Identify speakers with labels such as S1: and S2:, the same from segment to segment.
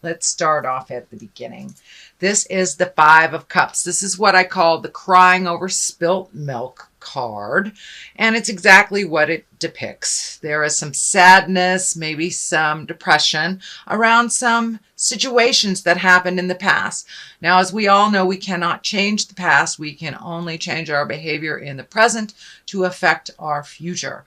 S1: Let's start off at the beginning. This is the Five of Cups. This is what I call the crying over spilt milk card, and it's exactly what it depicts. There is some sadness, maybe some depression around some situations that happened in the past. Now, as we all know, we cannot change the past. We can only change our behavior in the present to affect our future.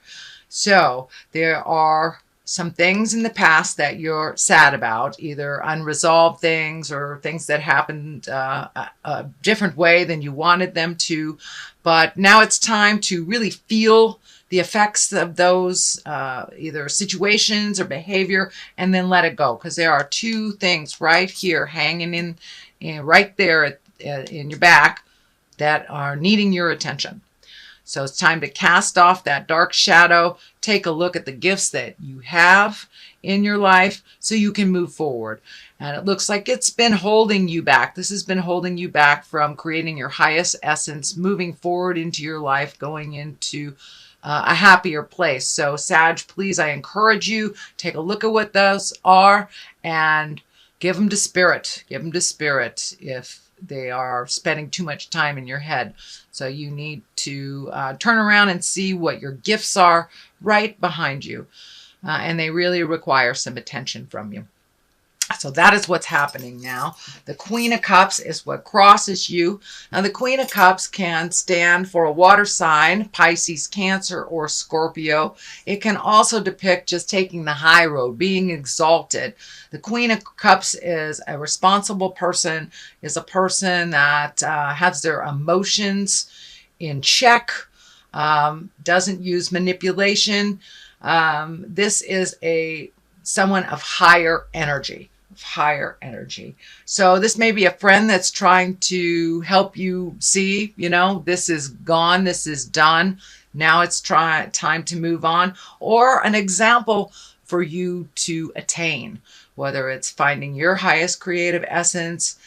S1: So there are some things in the past that you're sad about, either unresolved things or things that happened a different way than you wanted them to. But now it's time to really feel the effects of those either situations or behavior, and then let it go. Because there are two things right here hanging in right there in your back that are needing your attention. So it's time to cast off that dark shadow, take a look at the gifts that you have in your life so you can move forward. And it looks like it's been holding you back. This has been holding you back from creating your highest essence, moving forward into your life, going into a happier place. So Sag, please, I encourage you, take a look at what those are and give them to spirit. Give them to spirit if they are spending too much time in your head. So you need to turn around and see what your gifts are right behind you. And they really require some attention from you. So that is what's happening now. The Queen of Cups is what crosses you. Now, the Queen of Cups can stand for a water sign, Pisces, Cancer, or Scorpio. It can also depict just taking the high road, being exalted. The Queen of Cups is a responsible person, is a person that has their emotions in check, doesn't use manipulation. This is someone of higher energy. So this may be a friend that's trying to help you see, this is gone, this is done. Now it's time to move on, or an example for you to attain, whether it's finding your highest creative essence,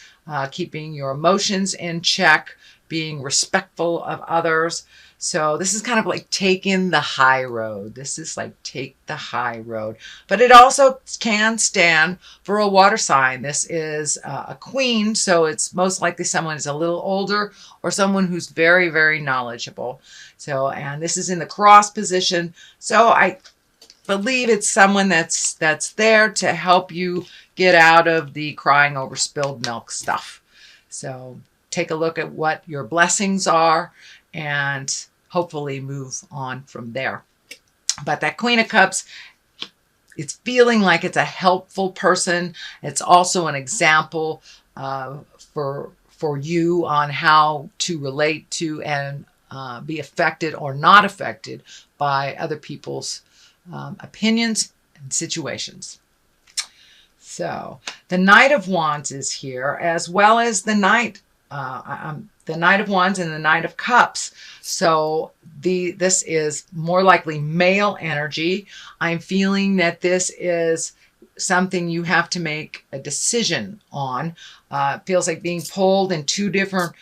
S1: keeping your emotions in check, being respectful of others. So this is kind of like taking the high road. This is like take the high road. But it also can stand for a water sign. This is a queen, so it's most likely someone who's a little older or someone who's very, very knowledgeable. So, and this is in the cross position. So I believe it's someone that's there to help you get out of the crying over spilled milk stuff. So take a look at what your blessings are and hopefully move on from there. But that Queen of Cups, it's feeling like it's a helpful person. It's also an example for you on how to relate to and be affected or not affected by other people's opinions and situations. So the Knight of Wands is here, as well as the Knight of Wands and the Knight of Cups. So this is more likely male energy. I'm feeling that this is something you have to make a decision on. It feels like being pulled in two different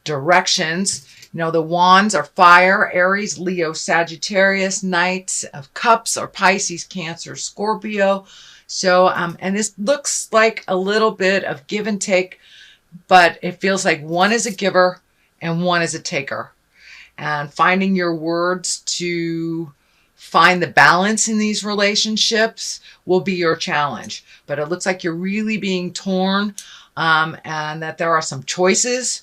S1: directions. The wands are fire, Aries, Leo, Sagittarius. Knight of Cups are Pisces, Cancer, Scorpio. So, and this looks like a little bit of give and take, but it feels like one is a giver and one is a taker. And finding your words to find the balance in these relationships will be your challenge. But it looks like you're really being torn, and that there are some choices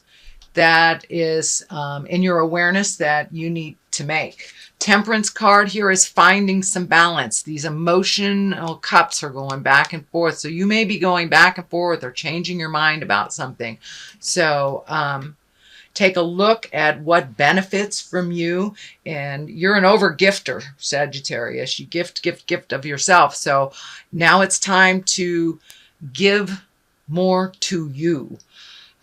S1: that is in your awareness that you need to make. Temperance card here is finding some balance. These emotional cups are going back and forth. So you may be going back and forth or changing your mind about something. So take a look at what benefits from you. And you're an over-gifter, Sagittarius. You gift of yourself. So now it's time to give more to you.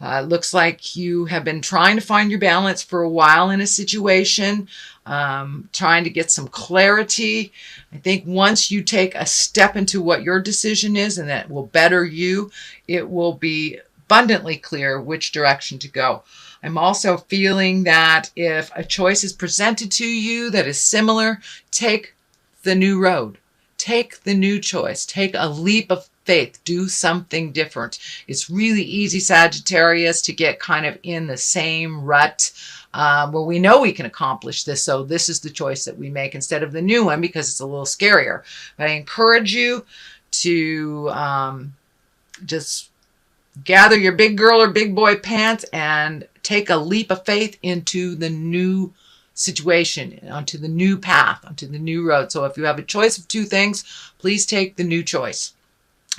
S1: Looks like you have been trying to find your balance for a while in a situation, trying to get some clarity. I think once you take a step into what your decision is and that will better you, it will be abundantly clear which direction to go. I'm also feeling that if a choice is presented to you that is similar, take the new road. Take the new choice. Take a leap of faith. Do something different. It's really easy, Sagittarius, to get kind of in the same rut where we know we can accomplish this. So this is the choice that we make instead of the new one because it's a little scarier. But I encourage you to just gather your big girl or big boy pants and take a leap of faith into the new situation, onto the new path, onto the new road. So if you have a choice of two things, please take the new choice.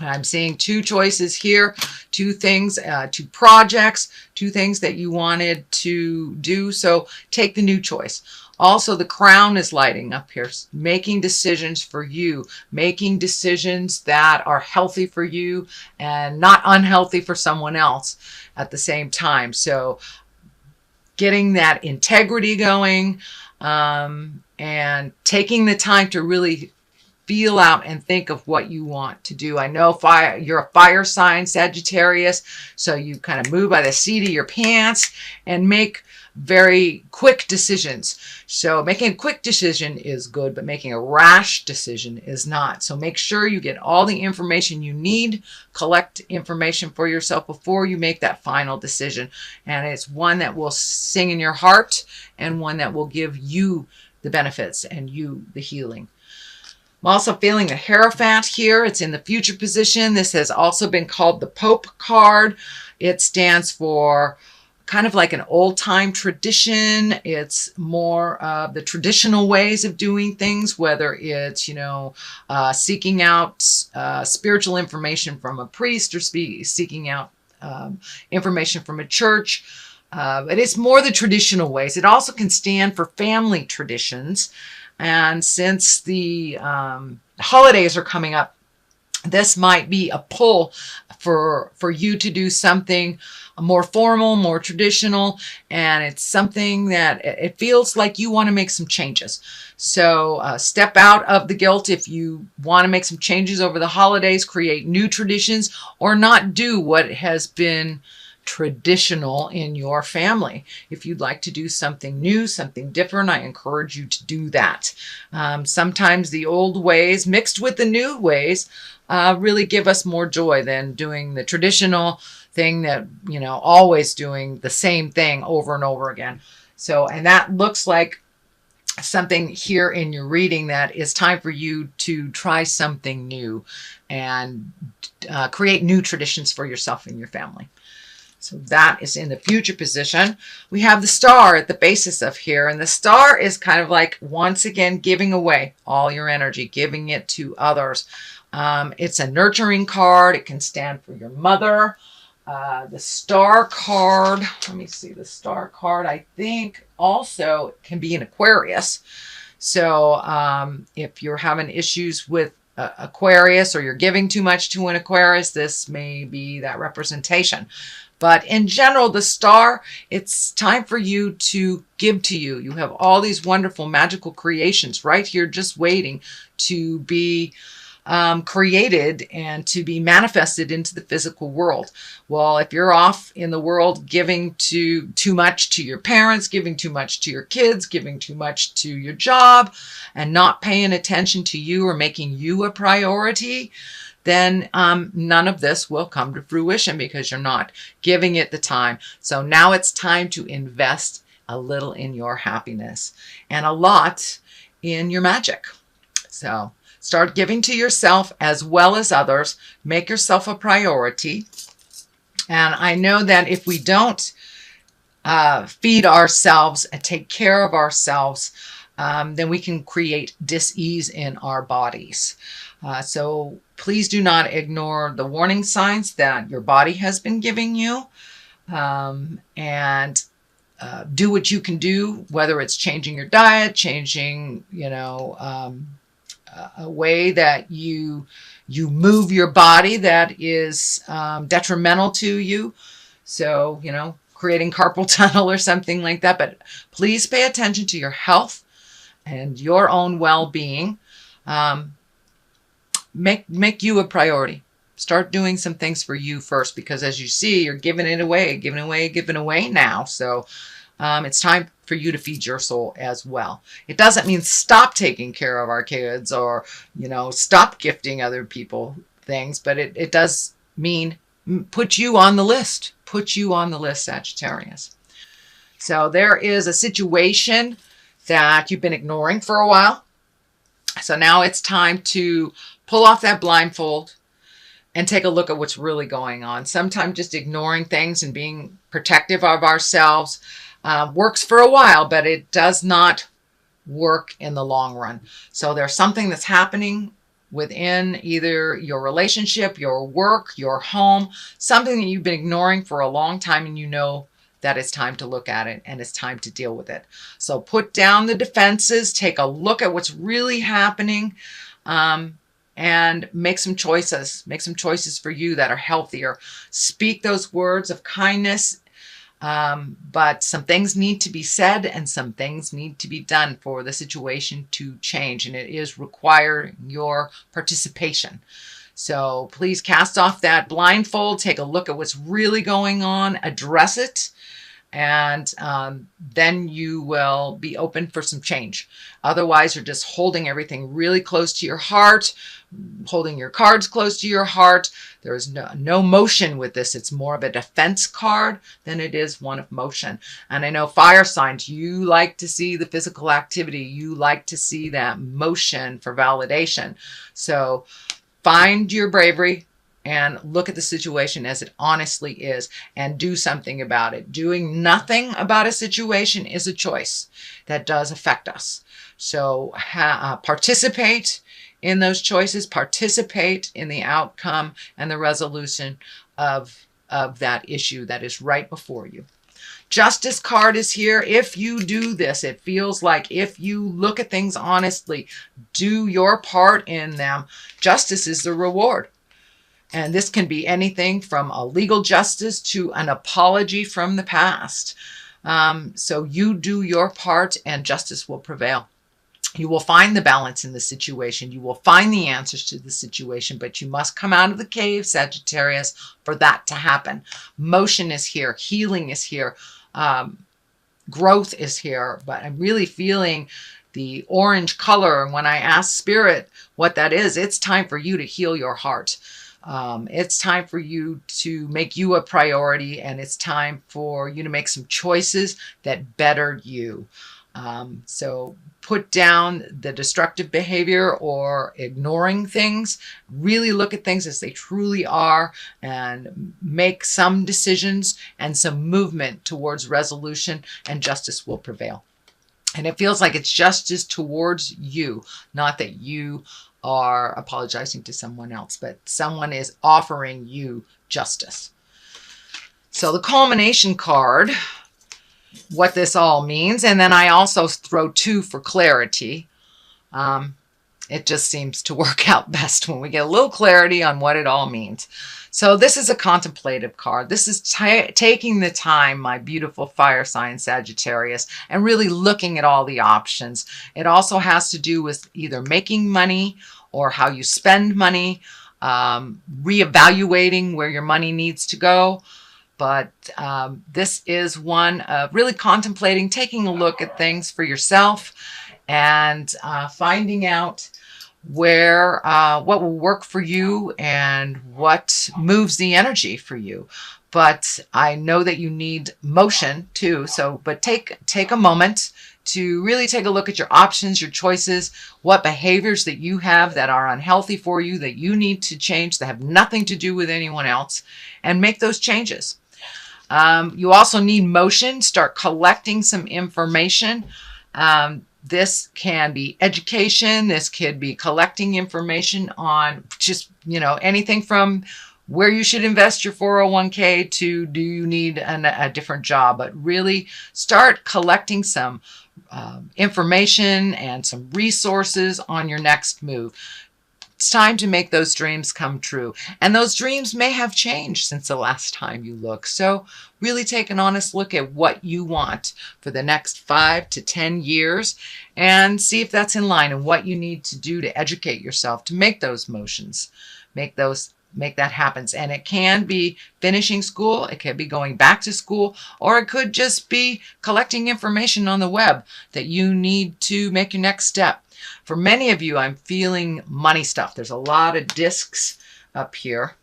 S1: I'm seeing two choices here, two things, two projects, two things that you wanted to do. So take the new choice. Also, the crown is lighting up here, making decisions for you, making decisions that are healthy for you and not unhealthy for someone else at the same time. So getting that integrity going and taking the time to really feel out and think of what you want to do. I know you're a fire sign, Sagittarius, so you kind of move by the seat of your pants and make very quick decisions. So making a quick decision is good, but making a rash decision is not. So make sure you get all the information you need, collect information for yourself before you make that final decision. And it's one that will sing in your heart and one that will give you the benefits and you the healing. I'm also feeling the Hierophant here. It's in the future position. This has also been called the Pope card. It stands for kind of like an old-time tradition. It's more of the traditional ways of doing things, whether it's, seeking out spiritual information from a priest or seeking out information from a church. But it's more the traditional ways. It also can stand for family traditions. And since the holidays are coming up, this might be a pull for you to do something more formal, more traditional, and it's something that it feels like you want to make some changes. So step out of the guilt if you want to make some changes over the holidays, create new traditions, or not do what has been traditional in your family. If you'd like to do something new, something different, I encourage you to do that. Sometimes the old ways mixed with the new ways really give us more joy than doing the traditional thing that, always doing the same thing over and over again. So, and that looks like something here in your reading that it's time for you to try something new and create new traditions for yourself and your family. So that is in the future position. We have the star at the basis of here. And the star is kind of like, once again, giving away all your energy, giving it to others. It's a nurturing card. It can stand for your mother. The star card, let me see, the star card, I think also can be an Aquarius. So if you're having issues with Aquarius or you're giving too much to an Aquarius, this may be that representation. But in general, the star, it's time for you to give to you. You have all these wonderful magical creations right here just waiting to be created and to be manifested into the physical world. Well, if you're off in the world giving too much to your parents, giving too much to your kids, giving too much to your job, and not paying attention to you or making you a priority, then none of this will come to fruition because you're not giving it the time. So now it's time to invest a little in your happiness and a lot in your magic. So start giving to yourself as well as others. Make yourself a priority. And I know that if we don't feed ourselves and take care of ourselves, then we can create dis-ease in our bodies. So please do not ignore the warning signs that your body has been giving you, and do what you can do, whether it's changing your diet, changing, a way that you move your body that is detrimental to you. So, creating carpal tunnel or something like that. But please pay attention to your health and your own well-being. Make you a priority. Start doing some things for you first, because as you see, you're giving away now. So it's time for you to feed your soul as well. It doesn't mean stop taking care of our kids or, stop gifting other people. things, but it does mean put you on the list. Put you on the list, Sagittarius. So there is a situation that you've been ignoring for a while. So now it's time to pull off that blindfold and take a look at what's really going on. Sometimes just ignoring things and being protective of ourselves works for a while, but it does not work in the long run. So there's something that's happening within either your relationship, your work, your home, something that you've been ignoring for a long time, and you know that it's time to look at it and it's time to deal with it. So put down the defenses, take a look at what's really happening, and make some choices. Make some choices for you that are healthier. Speak those words of kindness, but some things need to be said and some things need to be done for the situation to change, and it is require your participation. So please cast off that blindfold, take a look at what's really going on, address it, and then you will be open for some change. Otherwise, you're just holding everything really close to your heart, holding your cards close to your heart. There's no motion with this. It's more of a defense card than it is one of motion. And I know fire signs, you like to see the physical activity. You like to see that motion for validation. So find your bravery and look at the situation as it honestly is and do something about it. Doing nothing about a situation is a choice that does affect us. So participate in those choices, participate in the outcome and the resolution of that issue that is right before you. Justice card is here. If you do this, it feels like if you look at things honestly, do your part in them, justice is the reward. And this can be anything from a legal justice to an apology from the past. So you do your part and justice will prevail. You will find the balance in the situation. You will find the answers to the situation, but you must come out of the cave, Sagittarius, for that to happen. Motion is here. Healing is here. Growth is here. But I'm really feeling the orange color. And when I ask Spirit what that is, it's time for you to heal your heart. It's time for you to make you a priority, and it's time for you to make some choices that better you. So put down the destructive behavior or ignoring things. Really look at things as they truly are and make some decisions and some movement towards resolution, and justice will prevail. And it feels like it's justice towards you, not that you are apologizing to someone else, but someone is offering you justice. So the culmination card, what this all means, and then I also throw 2 for clarity. It just seems to work out best when we get a little clarity on what it all means. So this is a contemplative card. This is taking the time, my beautiful fire sign Sagittarius, and really looking at all the options. It also has to do with either making money or how you spend money, reevaluating where your money needs to go. But this is one of really contemplating, taking a look at things for yourself and finding out where what will work for you and what moves the energy for you. But I know that you need motion too. So, but take a moment to really take a look at your options, your choices, what behaviors that you have that are unhealthy for you, that you need to change, that have nothing to do with anyone else, and make those changes. You also need motion. Start collecting some information. This can be education. This could be collecting information on just, anything from where you should invest your 401k to do you need a different job. But really start collecting some information and some resources on your next move. It's time to make those dreams come true. And those dreams may have changed since the last time you looked. So really take an honest look at what you want for the next 5 to 10 years and see if that's in line and what you need to do to educate yourself to make those motions, make that happen. And it can be finishing school, it could be going back to school, or it could just be collecting information on the web that you need to make your next step. For many of you, I'm feeling money stuff. There's a lot of discs up here.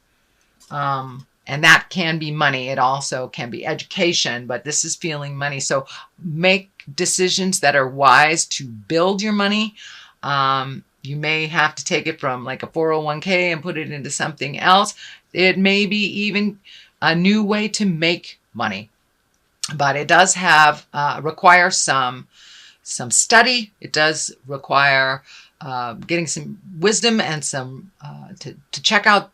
S1: And that can be money. It also can be education, but this is feeling money. So make decisions that are wise to build your money. You may have to take it from like a 401k and put it into something else. It may be even a new way to make money, but it does have require some study. It does require getting some wisdom and some to check out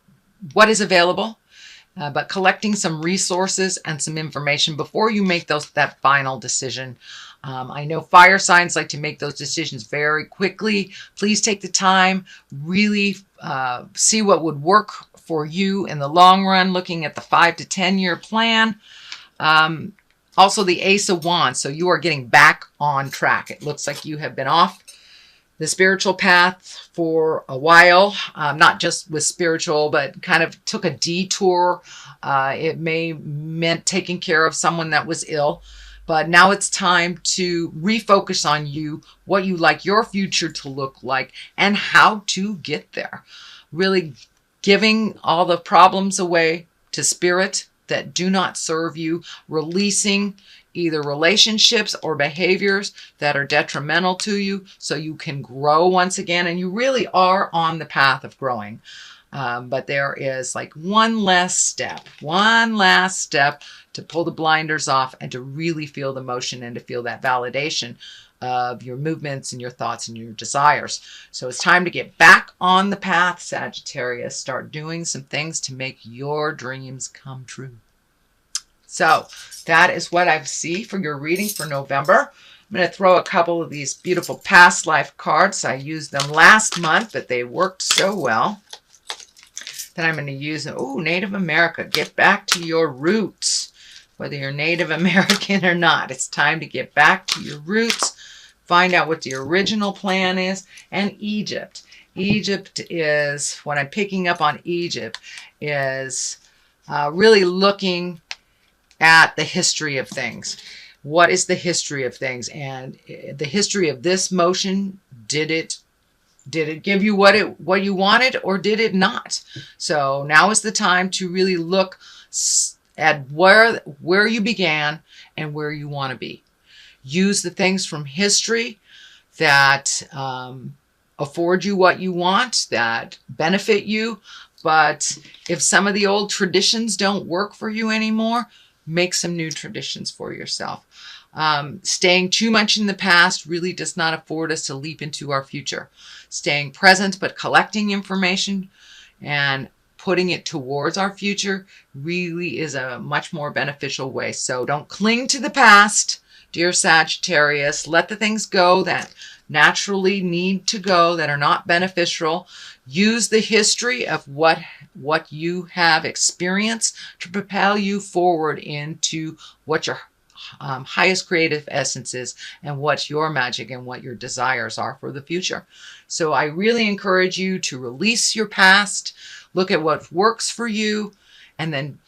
S1: what is available, but collecting some resources and some information before you make that final decision. I know fire signs like to make those decisions very quickly. Please take the time, really see what would work for you in the long run, looking at the 5 to 10 year plan. Also the Ace of Wands. So you are getting back on track. It looks like you have been off the spiritual path for a while, not just with spiritual, but kind of took a detour. It may meant taking care of someone that was ill, but now it's time to refocus on you, what you like your future to look like, and how to get there. Really giving all the problems away to spirit that do not serve you, releasing either relationships or behaviors that are detrimental to you so you can grow once again. And you really are on the path of growing. But there is like one last step to pull the blinders off and to really feel the motion and to feel that validation of your movements and your thoughts and your desires. So it's time to get back on the path, Sagittarius. Start doing some things to make your dreams come true. So that is what I see for your reading for November. I'm going to throw a couple of these beautiful past life cards. I used them last month, but they worked so well that I'm going to use them. Oh, Native America, get back to your roots. Whether you're Native American or not, it's time to get back to your roots. Find out what the original plan is. And Egypt. Egypt is, what I'm picking up on Egypt is really looking at the history of things. What is the history of things? And the history of this motion, did it give you what you wanted, or did it not? So now is the time to really look at where you began and where you want to be. Use the things from history that afford you what you want, that benefit you. But if some of the old traditions don't work for you anymore, make some new traditions for yourself. Staying too much in the past really does not afford us to leap into our future. Staying present but collecting information and putting it towards our future really is a much more beneficial way. So don't cling to the past, dear Sagittarius. Let the things go that naturally need to go, that are not beneficial. Use the history of what you have experienced to propel you forward into what your highest creative essence is and what your magic and what your desires are for the future. So I really encourage you to release your past, look at what works for you, and then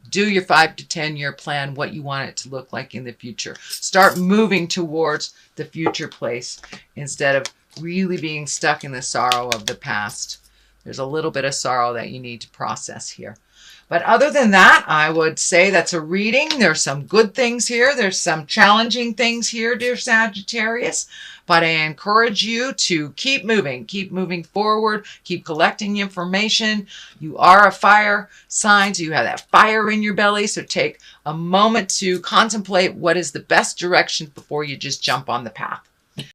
S1: do your 5 to 10 year plan, what you want it to look like in the future. Start moving towards the future place instead of really being stuck in the sorrow of the past. There's a little bit of sorrow that you need to process here. But other than that, I would say that's a reading. There's some good things here. There's some challenging things here, dear Sagittarius. But I encourage you to keep moving forward, keep collecting information. You are a fire sign, so you have that fire in your belly. So take a moment to contemplate what is the best direction before you just jump on the path.